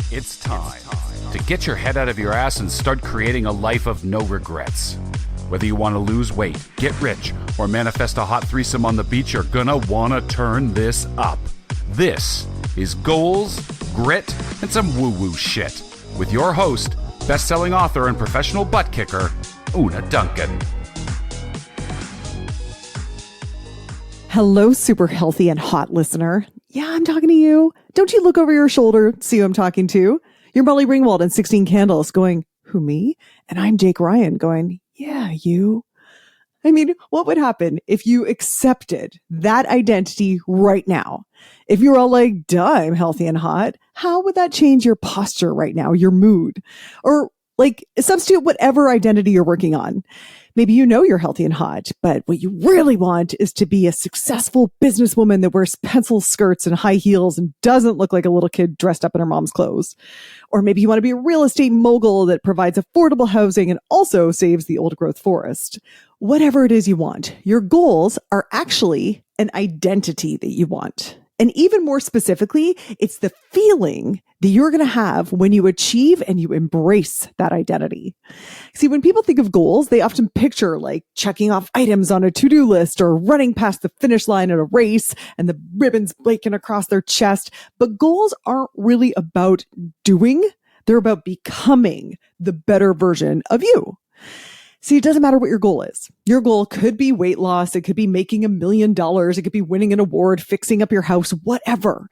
It's time to get your head out of your ass and start creating a life of no regrets. Whether you want to lose weight, get rich, or manifest a hot threesome on the beach, you're gonna want to turn this up. This is Goals, Grit, and some woo-woo shit with your host, best-selling author and professional butt kicker, Una Duncan. Hello, super healthy and hot listener. Yeah, I'm talking to you. Don't you look over your shoulder, see who I'm talking to? You're Molly Ringwald and 16 Candles going, who, me? And I'm Jake Ryan going, yeah, you. I mean, what would happen if you accepted that identity right now? If you're all like, duh, I'm healthy and hot, how would that change your posture right now, your mood? Or like substitute whatever identity you're working on. Maybe you know you're healthy and hot, but what you really want is to be a successful businesswoman that wears pencil skirts and high heels and doesn't look like a little kid dressed up in her mom's clothes. Or maybe you want to be a real estate mogul that provides affordable housing and also saves the old growth forest. Whatever it is you want, your goals are actually an identity that you want. And even more specifically, it's the feeling that you're going to have when you achieve and you embrace that identity. See, when people think of goals, they often picture like checking off items on a to-do list or running past the finish line at a race and the ribbons breaking across their chest. But goals aren't really about doing. They're about becoming the better version of you. See, it doesn't matter what your goal is. Your goal could be weight loss. It could be making $1 million. It could be winning an award, fixing up your house, whatever.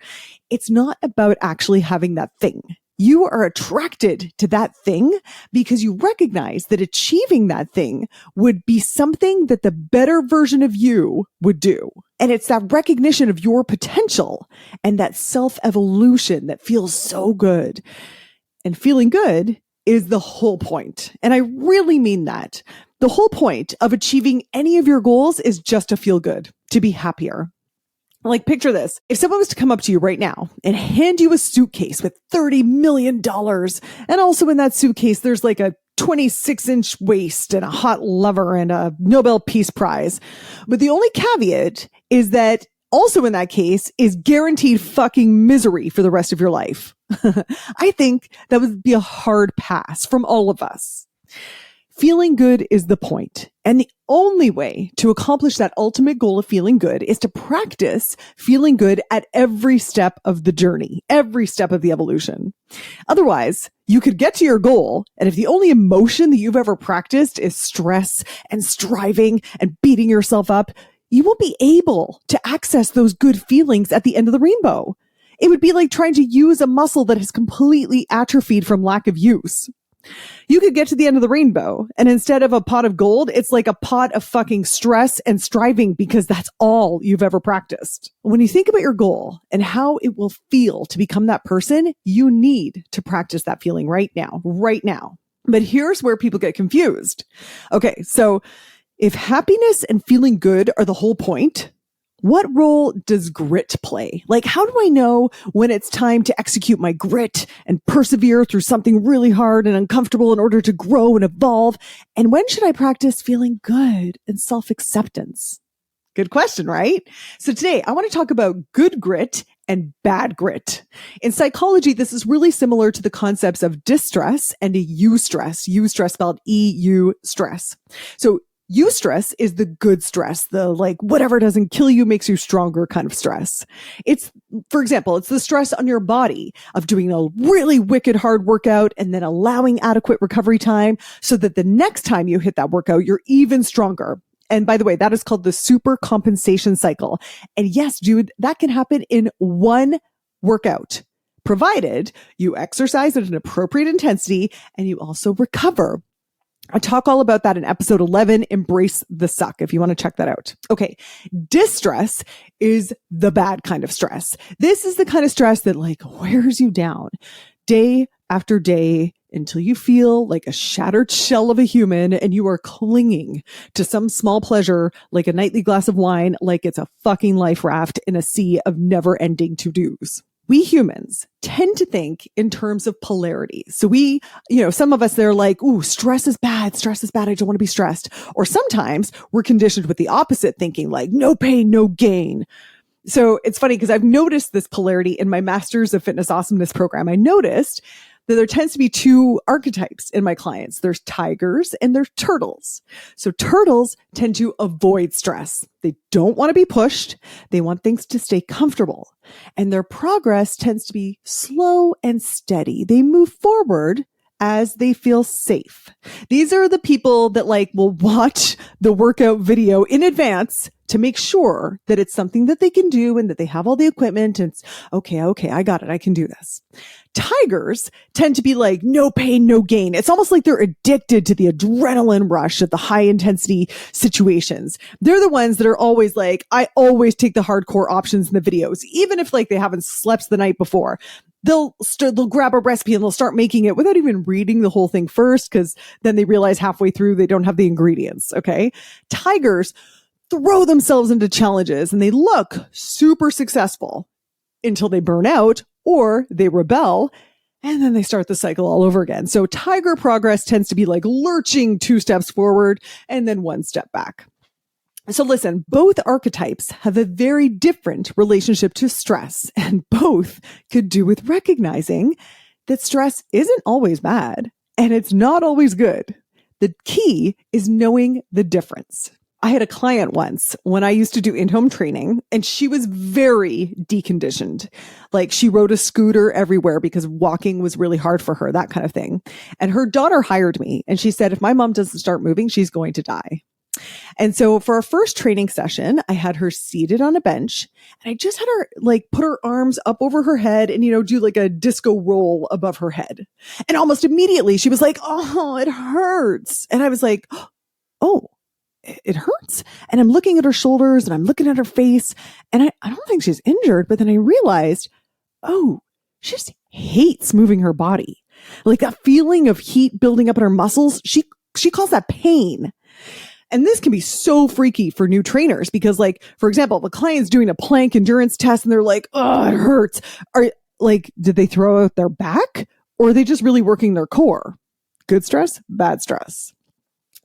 It's not about actually having that thing. You are attracted to that thing because you recognize that achieving that thing would be something that the better version of you would do. And it's that recognition of your potential and that self-evolution that feels so good. And feeling good is the whole point. And I really mean that. The whole point of achieving any of your goals is just to feel good, to be happier. Like, picture this. If someone was to come up to you right now and hand you a suitcase with $30 million, and also in that suitcase, there's like a 26-inch waist and a hot lover and a Nobel Peace Prize. But the only caveat is that also in that case is guaranteed fucking misery for the rest of your life. I think that would be a hard pass from all of us. Feeling good is the point. And the only way to accomplish that ultimate goal of feeling good is to practice feeling good at every step of the journey, every step of the evolution. Otherwise, you could get to your goal, and if the only emotion that you've ever practiced is stress and striving and beating yourself up, you won't be able to access those good feelings at the end of the rainbow. It would be like trying to use a muscle that has completely atrophied from lack of use. You could get to the end of the rainbow, and instead of a pot of gold, it's like a pot of fucking stress and striving because that's all you've ever practiced. When you think about your goal and how it will feel to become that person, you need to practice that feeling right now. But here's where people get confused. Okay, so if happiness and feeling good are the whole point, what role does grit play? Like, how do I know when it's time to execute my grit and persevere through something really hard and uncomfortable in order to grow and evolve? And when should I practice feeling good and self-acceptance? Good question, right? So today I want to talk about good grit and bad grit. In psychology, this is really similar to the concepts of distress and eustress. Eustress spelled E-U stress. So eustress is the good stress, the like whatever doesn't kill you makes you stronger kind of stress. It's, for example, it's the stress on your body of doing a really wicked hard workout and then allowing adequate recovery time so that the next time you hit that workout, you're even stronger. And by the way, that is called the super compensation cycle. And yes, dude, that can happen in one workout, provided you exercise at an appropriate intensity and you also recover. I talk all about that in episode 11, Embrace the Suck, if you want to check that out. Okay. Distress is the bad kind of stress. This is the kind of stress that like wears you down day after day until you feel like a shattered shell of a human and you are clinging to some small pleasure like a nightly glass of wine, like it's a fucking life raft in a sea of never-ending to-dos. We humans tend to think in terms of polarity. So some of us, they're like, ooh, stress is bad. I don't want to be stressed. Or sometimes we're conditioned with the opposite thinking, like no pain, no gain. So it's funny because I've noticed this polarity in my Masters of Fitness Awesomeness program. I noticed that there tends to be two archetypes in my clients. There's tigers and there's turtles. So turtles tend to avoid stress. They don't want to be pushed. They want things to stay comfortable. And their progress tends to be slow and steady. They move forward as they feel safe. These are the people that will watch the workout video in advance to make sure that it's something that they can do and that they have all the equipment and it's okay, I got it. I can do this. Tigers tend to be no pain, no gain. It's almost like they're addicted to the adrenaline rush of the high intensity situations. They're the ones that are always I always take the hardcore options in the videos, even if they haven't slept the night before. They'll grab a recipe and they'll start making it without even reading the whole thing first, because then they realize halfway through they don't have the ingredients. Okay. Tigers throw themselves into challenges and they look super successful until they burn out or they rebel, and then they start the cycle all over again. So tiger progress tends to be lurching 2 steps forward and then 1 step back. So listen, both archetypes have a very different relationship to stress, and both could do with recognizing that stress isn't always bad and it's not always good. The key is knowing the difference. I had a client once when I used to do in-home training, and she was very deconditioned. She rode a scooter everywhere because walking was really hard for her, that kind of thing. And her daughter hired me, and she said, if my mom doesn't start moving, she's going to die. And so for our first training session, I had her seated on a bench, and I just had her put her arms up over her head and, do a disco roll above her head. And almost immediately she was like, oh, it hurts. And I was like, oh, it hurts. And I'm looking at her shoulders and I'm looking at her face, and I don't think she's injured. But then I realized, oh, she just hates moving her body. That feeling of heat building up in her muscles, she calls that pain. And this can be so freaky for new trainers because, for example, the client's doing a plank endurance test and they're like, oh, it hurts. Did they throw out their back, or are they just really working their core? Good stress, bad stress.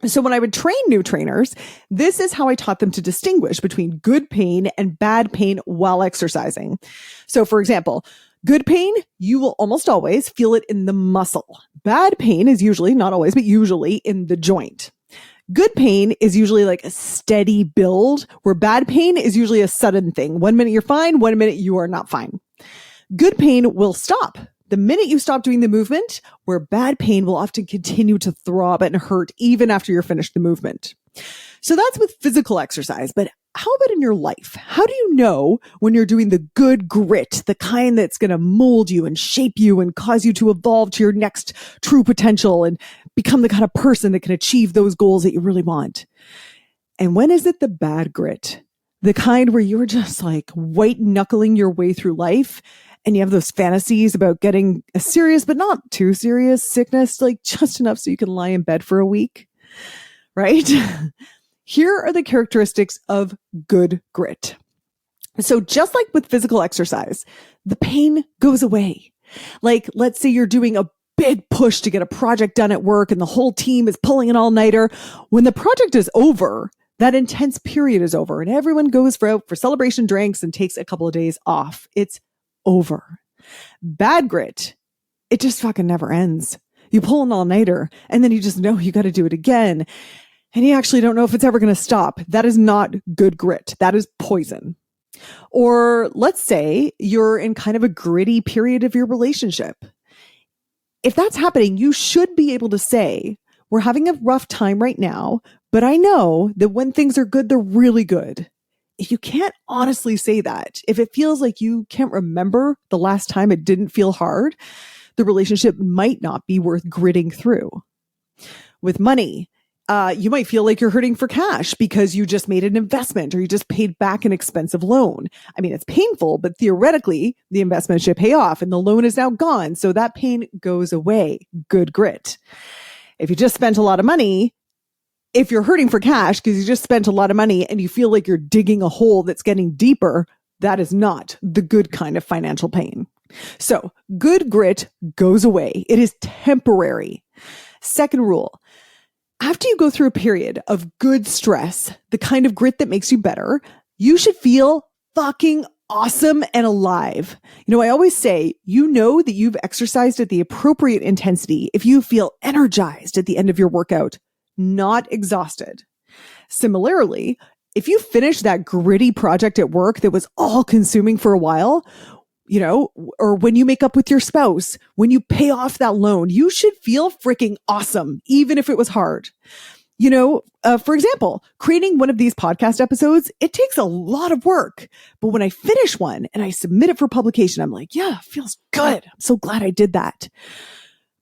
So when I would train new trainers, this is how I taught them to distinguish between good pain and bad pain while exercising. So for example, good pain, you will almost always feel it in the muscle. Bad pain is usually, not always, but usually in the joint. Good pain is usually a steady build, where bad pain is usually a sudden thing. 1 minute you're fine, 1 minute you are not fine. Good pain will stop the minute you stop doing the movement, where bad pain will often continue to throb and hurt even after you're finished the movement. So that's with physical exercise, but how about in your life? How do you know when you're doing the good grit, the kind that's going to mold you and shape you and cause you to evolve to your next true potential and become the kind of person that can achieve those goals that you really want? And when is it the bad grit? The kind where you're just white knuckling your way through life, and you have those fantasies about getting a serious but not too serious sickness, just enough so you can lie in bed for a week, right? Here are the characteristics of good grit. So just like with physical exercise, the pain goes away. Let's say you're doing a big push to get a project done at work and the whole team is pulling an all-nighter. When the project is over, that intense period is over and everyone goes for celebration drinks and takes a couple of days off. It's over. Bad grit, it just fucking never ends. You pull an all-nighter and then you just know you got to do it again. And you actually don't know if it's ever going to stop. That is not good grit. That is poison. Or let's say you're in kind of a gritty period of your relationship. If that's happening, you should be able to say, we're having a rough time right now, but I know that when things are good, they're really good. If you can't honestly say that, if it feels like you can't remember the last time it didn't feel hard, the relationship might not be worth gritting through. With money, you might feel like you're hurting for cash because you just made an investment or you just paid back an expensive loan. I mean, it's painful, but theoretically, the investment should pay off and the loan is now gone. So that pain goes away. Good grit. If you just spent a lot of money, if you're hurting for cash because you just spent a lot of money and you feel like you're digging a hole that's getting deeper, that is not the good kind of financial pain. So good grit goes away. It is temporary. Second rule, after you go through a period of good stress, the kind of grit that makes you better, you should feel fucking awesome and alive. I always say, that you've exercised at the appropriate intensity if you feel energized at the end of your workout, not exhausted. Similarly, if you finish that gritty project at work that was all consuming for a while, or when you make up with your spouse, when you pay off that loan, you should feel freaking awesome, even if it was hard. For example, creating one of these podcast episodes, it takes a lot of work. But when I finish one and I submit it for publication, I'm like, yeah, it feels good. I'm so glad I did that.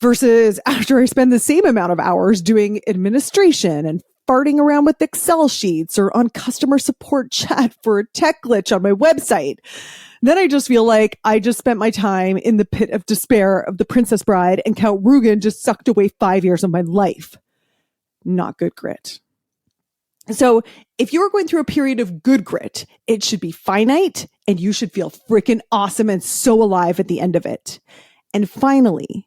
Versus after I spend the same amount of hours doing administration and farting around with Excel sheets or on customer support chat for a tech glitch on my website. Then I just feel like I just spent my time in the pit of despair of The Princess Bride and Count Rugen just sucked away 5 years of my life. Not good grit. So if you're going through a period of good grit, it should be finite and you should feel freaking awesome and so alive at the end of it. And finally,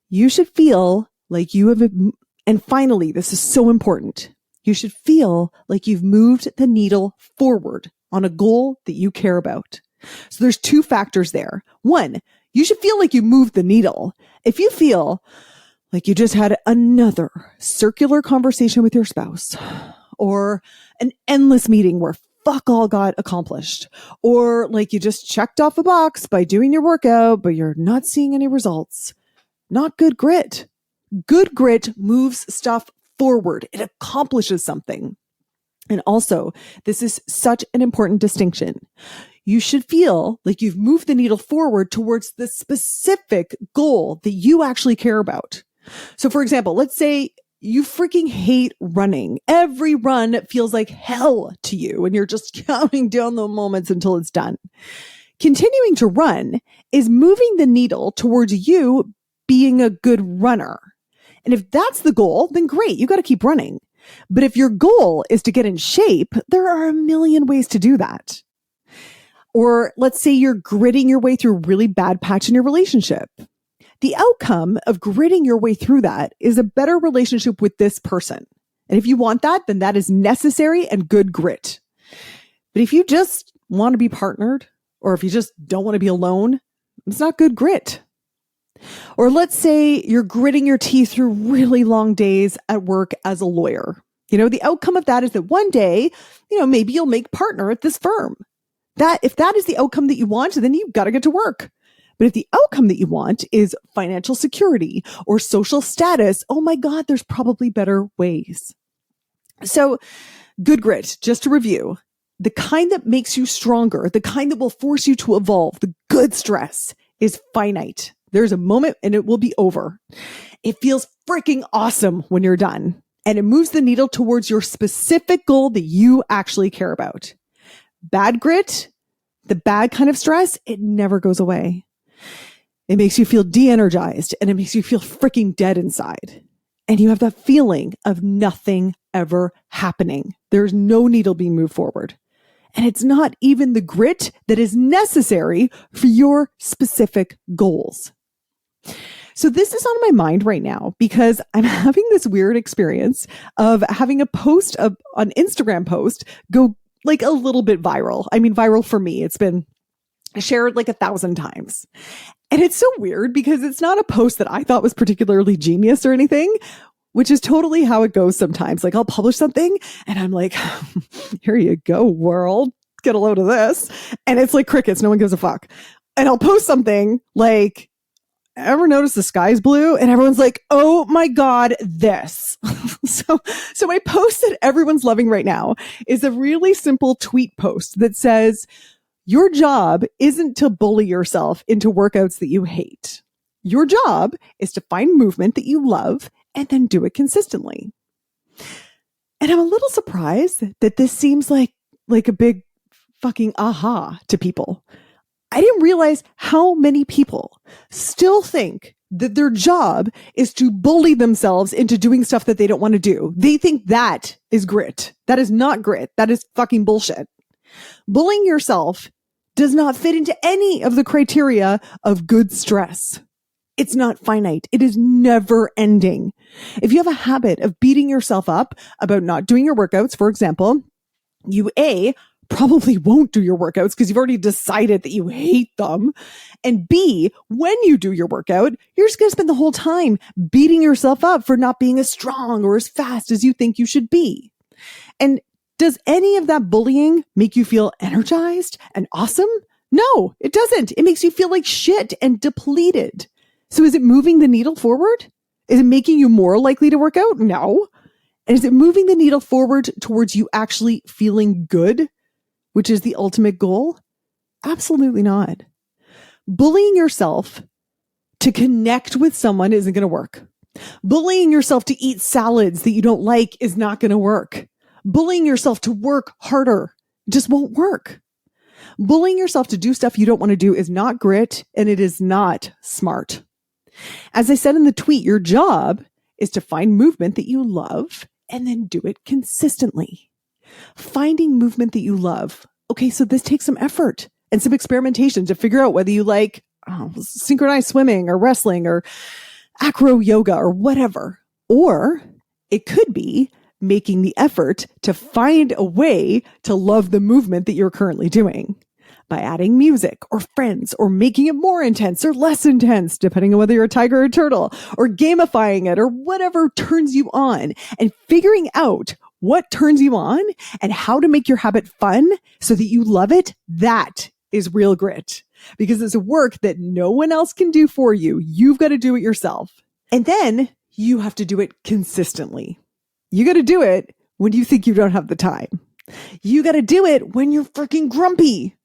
you should feel like this is so important. You should feel like you've moved the needle forward on a goal that you care about. So there's two factors there. One, you should feel like you moved the needle. If you feel like you just had another circular conversation with your spouse, or an endless meeting where fuck all got accomplished, or like you just checked off a box by doing your workout, but you're not seeing any results. Not good grit. Good grit moves stuff forward. It accomplishes something. And also, this is such an important distinction. You should feel like you've moved the needle forward towards the specific goal that you actually care about. So for example, let's say you freaking hate running. Every run feels like hell to you and you're just counting down the moments until it's done. Continuing to run is moving the needle towards you being a good runner. And if that's the goal, then great, you got to keep running. But if your goal is to get in shape, there are a million ways to do that. Or let's say you're gritting your way through a really bad patch in your relationship. The outcome of gritting your way through that is a better relationship with this person. And if you want that, then that is necessary and good grit. But if you just want to be partnered, or if you just don't want to be alone, it's not good grit. Or let's say you're gritting your teeth through really long days at work as a lawyer. The outcome of that is that one day, maybe you'll make partner at this firm. If that is the outcome that you want, then you've got to get to work. But if the outcome that you want is financial security or social status, oh my God, there's probably better ways. So good grit, just to review, the kind that makes you stronger, the kind that will force you to evolve, the good stress is finite. There's a moment and it will be over. It feels freaking awesome when you're done. And it moves the needle towards your specific goal that you actually care about. Bad grit, the bad kind of stress, it never goes away. It makes you feel de-energized and it makes you feel freaking dead inside. And you have that feeling of nothing ever happening. There's no needle being moved forward. And it's not even the grit that is necessary for your specific goals. So this is on my mind right now because I'm having this weird experience of having an Instagram post go like a little bit viral. I mean, viral for me, it's been shared like 1,000 times. And it's so weird because it's not a post that I thought was particularly genius or anything, which is totally how it goes sometimes. Like I'll publish something and I'm like, here you go, world, get a load of this. And it's like crickets. No one gives a fuck. And I'll post something like, ever notice the sky's blue? And everyone's like, oh my God, this. So my post that everyone's loving right now is a really simple tweet post that says, your job isn't to bully yourself into workouts that you hate. Your job is to find movement that you love and then do it consistently. And I'm a little surprised that this seems like a big fucking aha to people. I didn't realize how many people still think that their job is to bully themselves into doing stuff that they don't want to do. They think that is grit. That is not grit. That is fucking bullshit. Bullying yourself does not fit into any of the criteria of good stress. It's not finite. It is never ending. If you have a habit of beating yourself up about not doing your workouts, for example, you probably won't do your workouts because you've already decided that you hate them. And B, when you do your workout, you're just going to spend the whole time beating yourself up for not being as strong or as fast as you think you should be. And does any of that bullying make you feel energized and awesome? No, it doesn't. It makes you feel like shit and depleted. So is it moving the needle forward? Is it making you more likely to work out? No. And is it moving the needle forward towards you actually feeling good, which is the ultimate goal? Absolutely not. Bullying yourself to connect with someone isn't going to work. Bullying yourself to eat salads that you don't like is not going to work. Bullying yourself to work harder just won't work. Bullying yourself to do stuff you don't want to do is not grit, and it is not smart. As I said in the tweet, your job is to find movement that you love and then do it consistently. Finding movement that you love. Okay, so this takes some effort and some experimentation to figure out whether you like synchronized swimming or wrestling or acro yoga or whatever. Or it could be making the effort to find a way to love the movement that you're currently doing by adding music or friends or making it more intense or less intense, depending on whether you're a tiger or a turtle, or gamifying it or whatever turns you on, and figuring out what turns you on and how to make your habit fun so that you love it. That is real grit, because it's a work that no one else can do for you. You've got to do it yourself. And then you have to do it consistently. You got to do it when you think you don't have the time. You got to do it when you're freaking grumpy.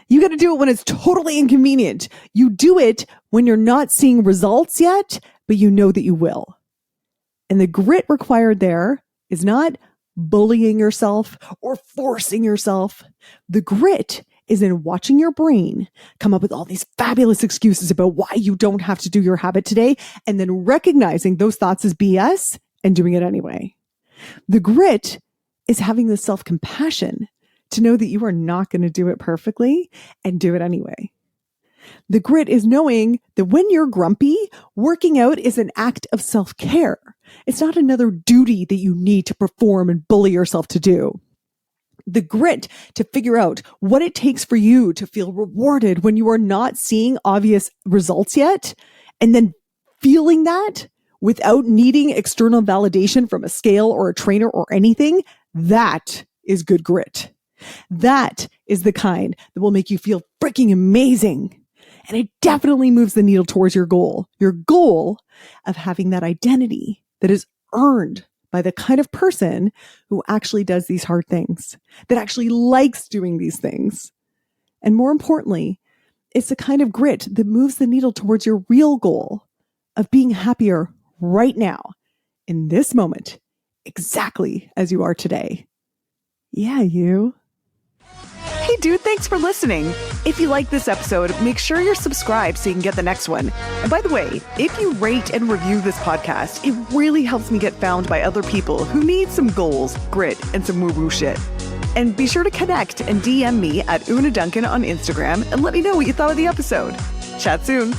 You got to do it when it's totally inconvenient. You do it when you're not seeing results yet, but you know that you will. And the grit required there is not bullying yourself or forcing yourself. The grit is in watching your brain come up with all these fabulous excuses about why you don't have to do your habit today, and then recognizing those thoughts as BS and doing it anyway. The grit is having the self-compassion to know that you are not going to do it perfectly and do it anyway. The grit is knowing that when you're grumpy, working out is an act of self-care. It's not another duty that you need to perform and bully yourself to do. The grit to figure out what it takes for you to feel rewarded when you are not seeing obvious results yet, and then feeling that without needing external validation from a scale or a trainer or anything, that is good grit. That is the kind that will make you feel freaking amazing. And it definitely moves the needle towards your goal of having that identity that is earned by the kind of person who actually does these hard things, that actually likes doing these things. And more importantly, it's the kind of grit that moves the needle towards your real goal of being happier right now, in this moment, exactly as you are today. Yeah, you. Hey dude, thanks for listening. If you like this episode, make sure you're subscribed so you can get the next one. And by the way, if you rate and review this podcast, it really helps me get found by other people who need some goals, grit, and some woo-woo shit. And be sure to connect and DM me at Una Duncan on Instagram and let me know what you thought of the episode. Chat soon.